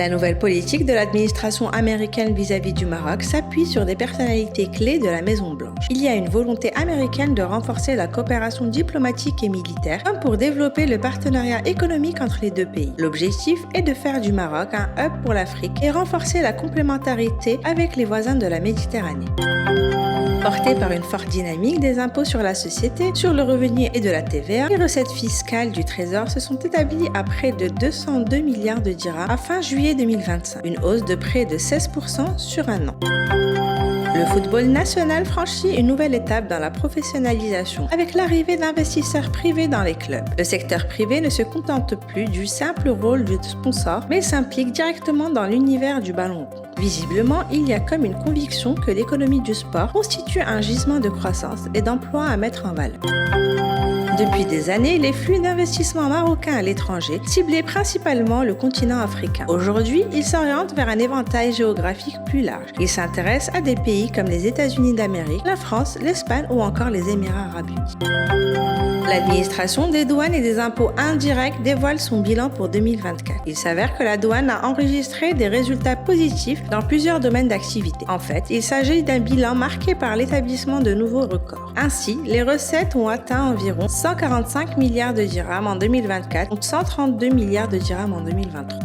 La nouvelle politique de l'administration américaine vis-à-vis du Maroc s'appuie sur des personnalités clés de la Maison-Blanche. Il y a une volonté américaine de renforcer la coopération diplomatique et militaire, comme pour développer le partenariat économique entre les deux pays. L'objectif est de faire du Maroc un hub pour l'Afrique et renforcer la complémentarité avec les voisins de la Méditerranée. Portée par une forte dynamique des impôts sur la société, sur le revenu et de la TVA, les recettes fiscales du Trésor se sont établies à près de 202 milliards de dirhams à fin juillet 2025, une hausse de près de 16% sur un an. Le football national franchit une nouvelle étape dans la professionnalisation avec l'arrivée d'investisseurs privés dans les clubs. Le secteur privé ne se contente plus du simple rôle de sponsor, mais s'implique directement dans l'univers du ballon rond. Visiblement, il y a comme une conviction que l'économie du sport constitue un gisement de croissance et d'emplois à mettre en valeur. Depuis des années, les flux d'investissement marocains à l'étranger ciblaient principalement le continent africain. Aujourd'hui, ils s'orientent vers un éventail géographique plus large. Ils s'intéressent à des pays comme les États-Unis d'Amérique, la France, l'Espagne ou encore les Émirats arabes unis. L'administration des douanes et des impôts indirects dévoile son bilan pour 2024. Il s'avère que la douane a enregistré des résultats positifs dans plusieurs domaines d'activité. En fait, il s'agit d'un bilan marqué par l'établissement de nouveaux records. Ainsi, les recettes ont atteint environ 145 milliards de dirhams en 2024 contre 132 milliards de dirhams en 2023.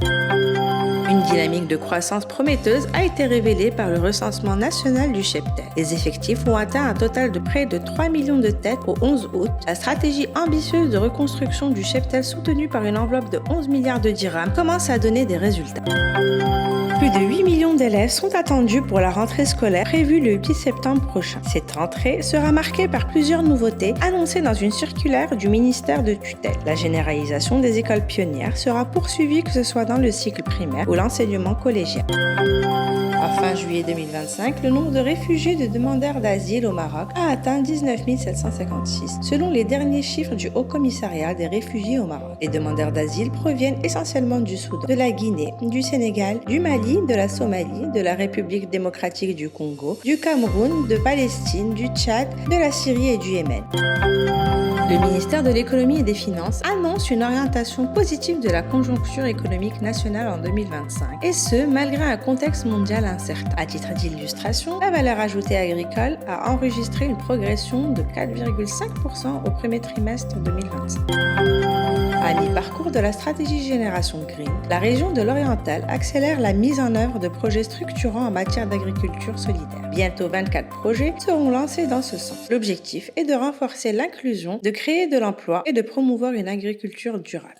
Une dynamique de croissance prometteuse a été révélée par le recensement national du cheptel. Les effectifs ont atteint un total de près de 3 millions de têtes au 11 août. La stratégie ambitieuse de reconstruction du cheptel soutenue par une enveloppe de 11 milliards de dirhams commence à donner des résultats. Plus de 8 millions d'élèves sont attendus pour la rentrée scolaire prévue le 8 septembre prochain. Cette rentrée sera marquée par plusieurs nouveautés annoncées dans une circulaire du ministère de tutelle. La généralisation des écoles pionnières sera poursuivie que ce soit dans le cycle primaire ou l'enseignement collégien. À fin juillet 2025, le nombre de réfugiés et de demandeurs d'asile au Maroc a atteint 19 756, selon les derniers chiffres du Haut Commissariat des réfugiés au Maroc. Les demandeurs d'asile proviennent essentiellement du Soudan, de la Guinée, du Sénégal, du Mali, de la Somalie, de la République démocratique du Congo, du Cameroun, de Palestine, du Tchad, de la Syrie et du Yémen. Le ministère de l'Économie et des Finances annonce une orientation positive de la conjoncture économique nationale en 2025, et ce, malgré un contexte mondial incertain. À titre d'illustration, la valeur ajoutée agricole a enregistré une progression de 4,5% au premier trimestre 2025. À mi-parcours de la stratégie Génération Green, la région de l'Oriental accélère la mise en œuvre de projets structurants en matière d'agriculture solidaire. Bientôt 24 projets seront lancés dans ce sens. L'objectif est de renforcer l'inclusion, de créer de l'emploi et de promouvoir une agriculture durable.